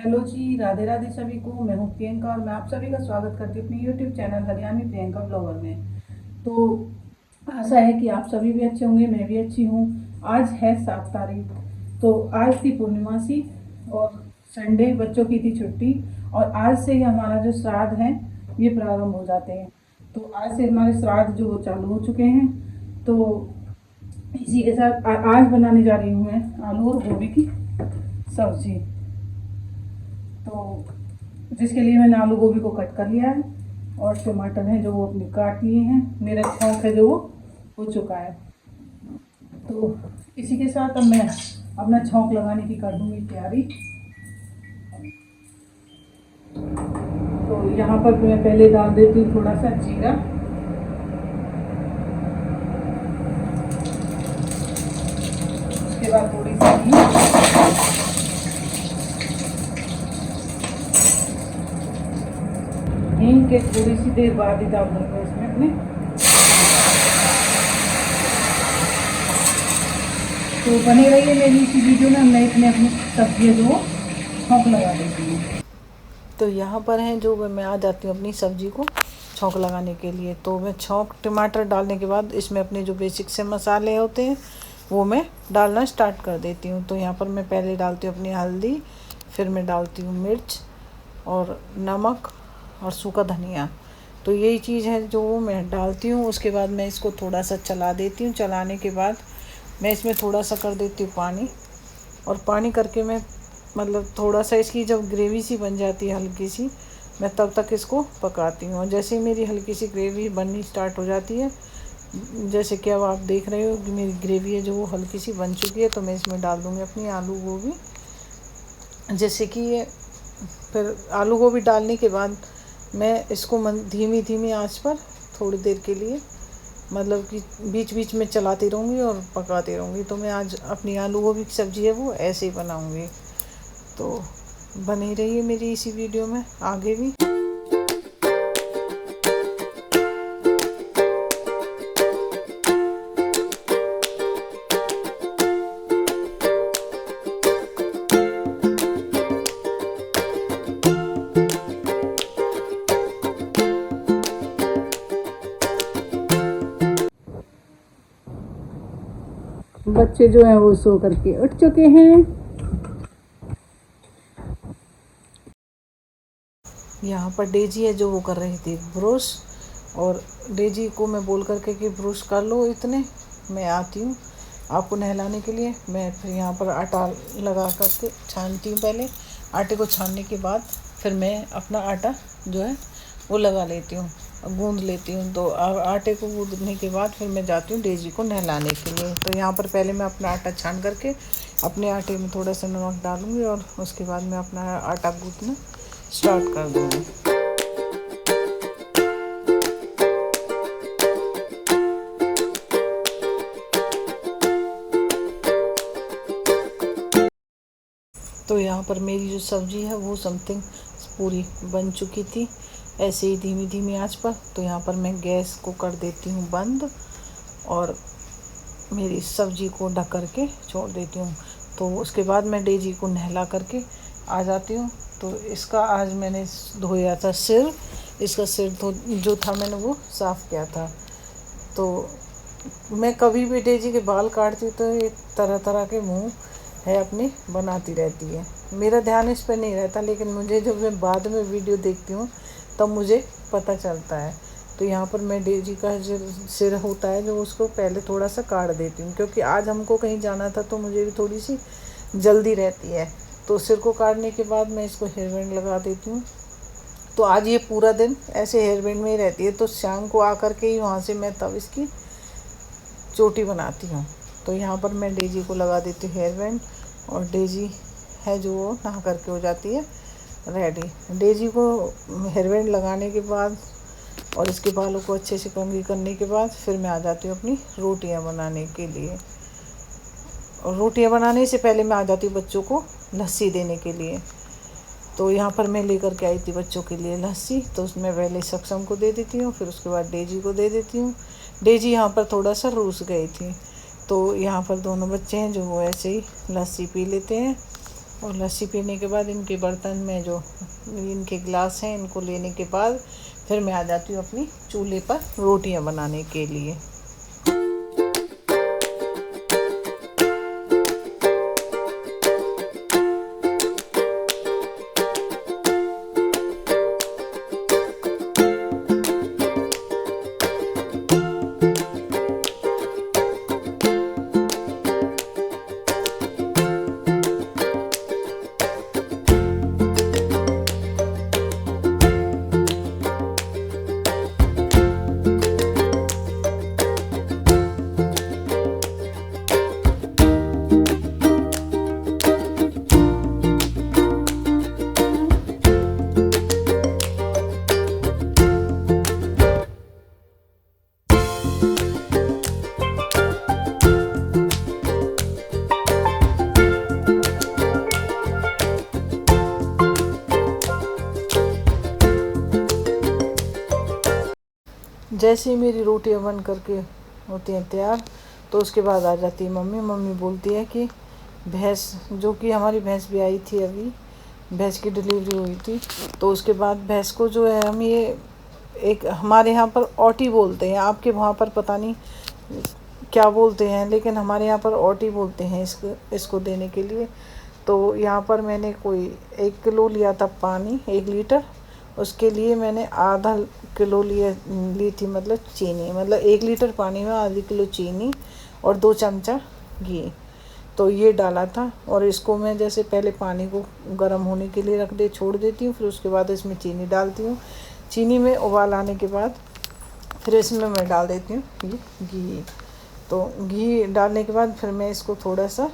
Hello जी, राधे राधे सभी को। मैं हूँ प्रियंका और मैं आप सभी का स्वागत करती हूँ अपने YouTube channel Haryanvi Priyanka blogger में। तो आशा है कि आप सभी भी अच्छे होंगे, मैं भी अच्छी हूँ। आज है 7 तारीख, तो आज थी पूर्णिमासी और संडे, बच्चों की थी छुट्टी। और आज से ही हमारा जो श्राद्ध है ये प्रारंभ हो जाते हैं। तो आज से हमारे श्राद्ध जो वो चालू हो चुके हैं। तो इसी के साथ आज बनाने जा रही हूँ मैं आलू और गोभी की सब्जी। तो जिसके लिए मैंने आलू गोभी को कट कर लिया है और टमाटर हैं जो वो अपने काट लिए हैं। मेरा छौंक है जो वो हो चुका है। तो इसी के साथ अब मैं अपना छौंक लगाने की कर दूंगी तैयारी। तो यहाँ पर मैं पहले डाल देती हूँ थोड़ा सा जीरा, उसके बाद थोड़ी सी हींग के थोड़ी सी देर बाद ही डाल दूंगा इसमें अपने। तो बने रहिए मेरी इसी वीडियो में। मैं इसमें अपनी सब्जियाँ जो छौंक लगा देती हूँ। तो यहाँ पर हैं जो मैं आ जाती हूँ अपनी सब्जी को छौंक लगाने के लिए। तो मैं छौंक टमाटर डालने के बाद इसमें अपने जो बेसिक से मसाले होते हैं वो मैं डालना स्टार्ट कर देती हूँ। तो यहाँ पर मैं पहले डालती हूँ अपनी हल्दी, फिर मैं डालती हूँ मिर्च और नमक और सूखा धनिया। तो यही चीज़ है जो मैं डालती हूँ। उसके बाद मैं इसको थोड़ा सा चला देती हूँ। चलाने के बाद मैं इसमें थोड़ा सा कर देती हूँ पानी, और पानी करके मैं मतलब थोड़ा सा इसकी जब ग्रेवी सी बन जाती है हल्की सी, मैं तब तक इसको पकाती हूँ। और जैसे ही मेरी हल्की सी ग्रेवी बननी स्टार्ट हो जाती है, जैसे कि अब आप देख रहे हो कि मेरी ग्रेवी है जो वो हल्की सी बन चुकी है, तो मैं इसमें डाल दूँगी अपनी आलू गोभी। जैसे कि ये फिर आलू गोभी डालने के बाद मैं इसको धीमी धीमी आंच पर थोड़ी देर के लिए मतलब कि बीच बीच में चलाती रहूँगी और पकाती रहूँगी। तो मैं आज अपनी आलू गोभी की सब्ज़ी है वो ऐसे ही बनाऊँगी। तो बनी रहिए मेरी इसी वीडियो में आगे भी। बच्चे जो हैं वो सो करके उठ चुके हैं। यहाँ पर डेजी है जो वो कर रही थी ब्रश, और डेजी को मैं बोल करके कि ब्रश कर लो, इतने मैं आती हूँ आपको नहलाने के लिए। मैं फिर यहाँ पर आटा लगा करके छानती हूँ। पहले आटे को छानने के बाद फिर मैं अपना आटा जो है वो लगा लेती हूँ, गूंद लेती हूँ। तो आटे को गूंदने के बाद फिर मैं जाती हूँ डेजी को नहलाने के लिए। तो यहाँ पर पहले मैं अपना आटा छान करके अपने आटे में थोड़ा सा नमक डालूँगी और उसके बाद मैं अपना आटा गूंदना स्टार्ट कर दूँगी। तो यहाँ पर मेरी जो सब्ज़ी है वो समथिंग पूरी बन चुकी थी, ऐसे ही धीमी धीमी आंच पर। तो यहाँ पर मैं गैस को कर देती हूँ बंद और मेरी सब्ज़ी को ढक करके छोड़ देती हूँ। तो उसके बाद मैं डेजी को नहला करके आ जाती हूँ। तो इसका आज मैंने धोया था सिर, इसका सिर जो था मैंने वो साफ़ किया था। तो मैं कभी भी डेजी के बाल काटती हूँ तो ये तरह तरह के मुँह है अपनी बनाती रहती है। मेरा ध्यान इस पर नहीं रहता, लेकिन मुझे जब मैं बाद में वीडियो देखती हूँ तब मुझे पता चलता है। तो यहाँ पर मैं डेजी का जो सिर होता है जो उसको पहले थोड़ा सा काट देती हूँ, क्योंकि आज हमको कहीं जाना था तो मुझे भी थोड़ी सी जल्दी रहती है। तो सिर को काटने के बाद मैं इसको हेयर बैंड लगा देती हूँ। तो आज ये पूरा दिन ऐसे हेयर बैंड में ही रहती है। तो शाम को आकर के ही वहाँ से मैं तब इसकी चोटी बनाती हूँ। तो यहाँ पर मैं डेजी को लगा देती हूँ हेयर बैंड, और डेजी है जो वो नहा करके हो जाती है रेडी। डेजी को हेयर बैंड लगाने के बाद और इसके बालों को अच्छे से कंघी करने के बाद फिर मैं आ जाती हूँ अपनी रोटियाँ बनाने के लिए। और रोटियाँ बनाने से पहले मैं आ जाती हूँ बच्चों को लस्सी देने के लिए। तो यहाँ पर मैं लेकर के आई थी बच्चों के लिए लस्सी। तो उसमें पहले सक्षम को दे देती हूँ, फिर उसके बाद डेजी को दे देती हूँ। डेजी यहाँ पर थोड़ा सा रूस गई थी। तो यहाँ पर दोनों बच्चे हैं जो वो ऐसे ही लस्सी पी लेते हैं। और लस्सी पीने के बाद इनके बर्तन में जो इनके गिलास हैं इनको लेने के बाद फिर मैं आ जाती हूँ अपनी चूल्हे पर रोटियां बनाने के लिए। जैसे ही मेरी रोटियां बन करके होती हैं तैयार तो उसके बाद आ जाती है मम्मी। मम्मी बोलती है कि भैंस, जो कि हमारी भैंस भी आई थी अभी, भैंस की डिलीवरी हुई थी, तो उसके बाद भैंस को जो है हम ये एक हमारे यहाँ पर ओटी बोलते हैं, आपके वहाँ पर पता नहीं क्या बोलते हैं, लेकिन हमारे यहाँ पर ओटी बोलते हैं इसको देने के लिए। तो यहाँ पर मैंने कोई 1 किलो लिया था पानी, 1 लीटर, उसके लिए मैंने आधा किलो ली थी मतलब चीनी, मतलब 1 लीटर पानी में आधी किलो चीनी और 2 चमचा घी, तो ये डाला था। और इसको मैं जैसे पहले पानी को गर्म होने के लिए छोड़ देती हूँ, फिर उसके बाद इसमें चीनी डालती हूँ। चीनी में उबाल आने के बाद फिर इसमें मैं डाल देती हूँ ये घी। तो घी डालने के बाद फिर मैं इसको थोड़ा सा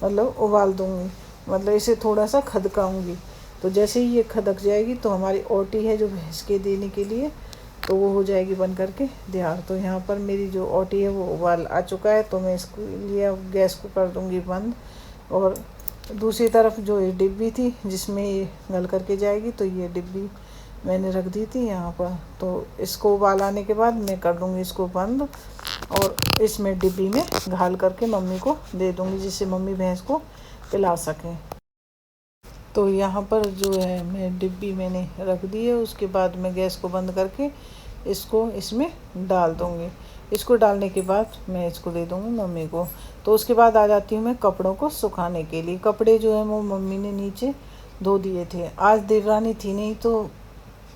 मतलब उबाल दूँगी, मतलब इसे थोड़ा सा खदकाऊँगी। तो जैसे ही ये खदक जाएगी तो हमारी ओटी है जो भैंस के देने के लिए, तो वो हो जाएगी बन करके तैयार। तो यहाँ पर मेरी जो ओटी है वो उबाल आ चुका है, तो मैं इसको लिए अब गैस को कर दूँगी बंद। और दूसरी तरफ जो ये डिब्बी थी जिसमें ये गल करके जाएगी, तो ये डिब्बी मैंने रख दी थी यहाँ पर। तो इसको उबाल आने के बाद मैं कर दूँगी इसको बंद और इसमें डिब्बी में घाल करके मम्मी को दे दूँगी, जिससे मम्मी भैंस को पिला सकें। तो यहाँ पर जो है मैं डिब्बी मैंने रख दी है, उसके बाद मैं गैस को बंद करके इसको इसमें डाल दूँगी। इसको डालने के बाद मैं इसको दे दूँगी मम्मी को। तो उसके बाद आ जाती हूँ मैं कपड़ों को सुखाने के लिए। कपड़े जो है वो मम्मी ने नीचे धो दिए थे। आज देवरानी थी नहीं, तो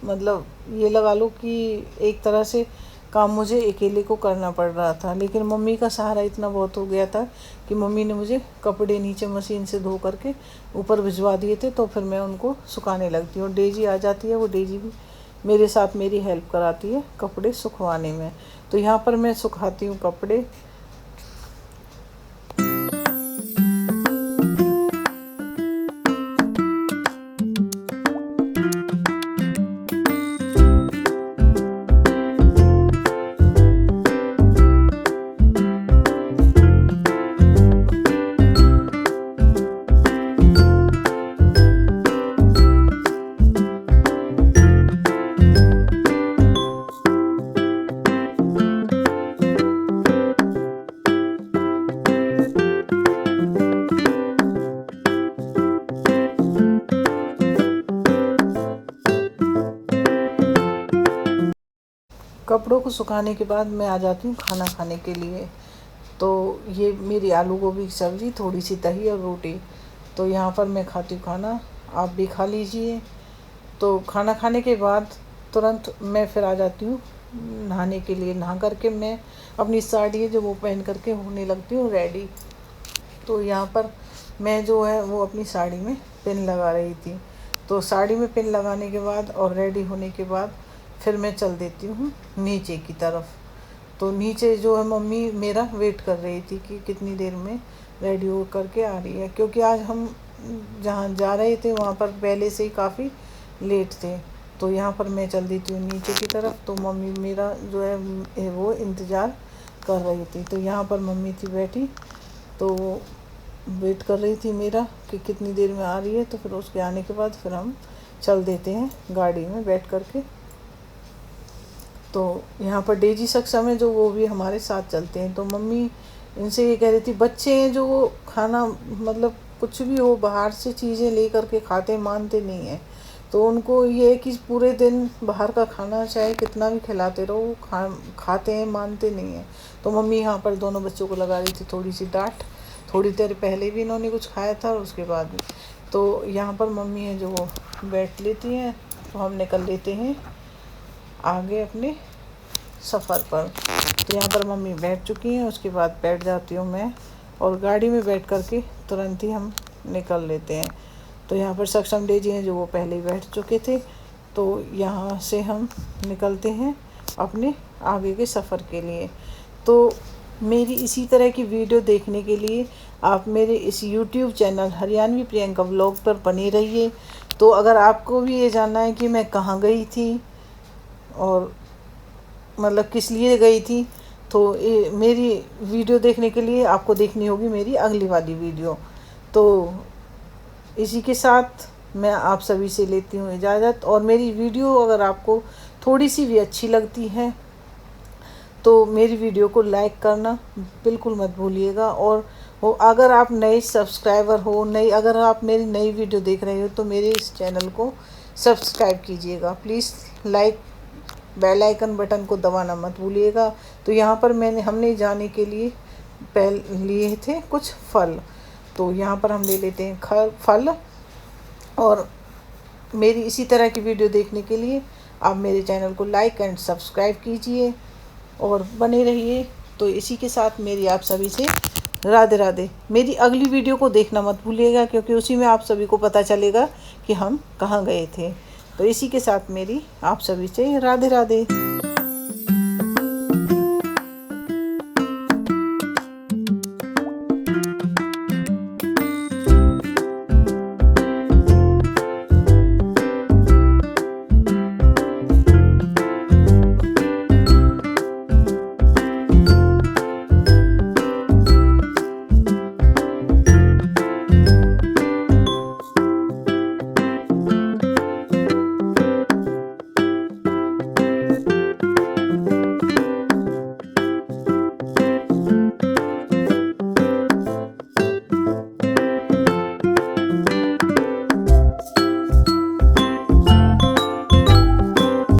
मतलब ये लगा लो कि एक तरह से काम मुझे अकेले को करना पड़ रहा था, लेकिन मम्मी का सहारा इतना बहुत हो गया था कि मम्मी ने मुझे कपड़े नीचे मशीन से धो करके ऊपर भिजवा दिए थे। तो फिर मैं उनको सुखाने लगती हूँ। डेजी आ जाती है, वो डेजी भी मेरे साथ मेरी हेल्प कराती है कपड़े सुखवाने में। तो यहाँ पर मैं सुखाती हूँ कपड़े। कपड़ों को सुखाने के बाद मैं आ जाती हूँ खाना खाने के लिए। तो ये मेरी आलू गोभी की सब्ज़ी, थोड़ी सी दही और रोटी। तो यहाँ पर मैं खाती हूँ खाना, आप भी खा लीजिए। तो खाना खाने के बाद तुरंत मैं फिर आ जाती हूँ नहाने के लिए। नहा करके मैं अपनी साड़ी है जो वो पहन करके होने लगती हूँ रेडी। तो यहाँ पर मैं जो है वो अपनी साड़ी में पिन लगा रही थी। तो साड़ी में पिन लगाने के बाद और रेडी होने के बाद फिर मैं चल देती हूँ नीचे की तरफ। तो नीचे जो है मम्मी मेरा वेट कर रही थी कि कितनी देर में रेडी हो करके आ रही है, क्योंकि आज हम जहाँ जा रहे थे वहाँ पर पहले से ही काफ़ी लेट थे। तो यहाँ पर मैं चल देती हूँ नीचे की तरफ। तो मम्मी मेरा जो है वो इंतज़ार कर रही थी। तो यहाँ पर मम्मी थी बैठी, तो वेट कर रही थी मेरा कि कितनी देर में आ रही है। तो फिर उसके आने के बाद फिर हम चल देते हैं गाड़ी में बैठ करके। तो यहाँ पर डेजी सक्षम है जो, वो भी हमारे साथ चलते हैं। तो मम्मी इनसे ये कह रही थी, बच्चे हैं जो वो खाना मतलब कुछ भी हो बाहर से चीज़ें ले करके खाते मानते नहीं हैं। तो उनको ये है कि पूरे दिन बाहर का खाना चाहे कितना भी खिलाते रहो वो खाते हैं, मानते नहीं हैं। तो मम्मी यहाँ पर दोनों बच्चों को लगा रही थी थोड़ी सी डांट। थोड़ी देर पहले भी इन्होंने कुछ खाया था और उसके बाद भी। तो यहाँ पर मम्मी है जो वो बैठ लेती हैं, तो हम निकल लेते हैं आगे अपने सफ़र पर। तो यहाँ पर मम्मी बैठ चुकी हैं, उसके बाद बैठ जाती हूँ मैं और गाड़ी में बैठ कर के तुरंत ही हम निकल लेते हैं। तो यहाँ पर सक्षम डे जी हैं जो वो पहले ही बैठ चुके थे। तो यहाँ से हम निकलते हैं अपने आगे के सफ़र के लिए। तो मेरी इसी तरह की वीडियो देखने के लिए आप मेरे इस YouTube channel Haryanvi Priyanka vlog पर बने रहिए। तो अगर आपको भी ये जानना है कि मैं कहाँ गई थी और मतलब किस लिए गई थी, तो मेरी वीडियो देखने के लिए आपको देखनी होगी मेरी अगली वाली वीडियो। तो इसी के साथ मैं आप सभी से लेती हूँ इजाज़त। और मेरी वीडियो अगर आपको थोड़ी सी भी अच्छी लगती है तो मेरी वीडियो को लाइक करना बिल्कुल मत भूलिएगा। और अगर आप नए सब्सक्राइबर हो, अगर आप मेरी नई वीडियो देख रहे हो तो मेरे इस चैनल को सब्सक्राइब कीजिएगा प्लीज़। बेल आइकन बटन को दबाना मत भूलिएगा। तो यहाँ पर हमने जाने के लिए लिए थे कुछ फल। तो यहाँ पर हम ले लेते हैं फल। और मेरी इसी तरह की वीडियो देखने के लिए आप मेरे चैनल को लाइक एंड सब्सक्राइब कीजिए और बने रहिए। तो इसी के साथ मेरी आप सभी से राधे राधे। मेरी अगली वीडियो को देखना मत भूलिएगा क्योंकि उसी में आप सभी को पता चलेगा कि हम कहाँ गए थे। तो इसी के साथ मेरी आप सभी से राधे राधे।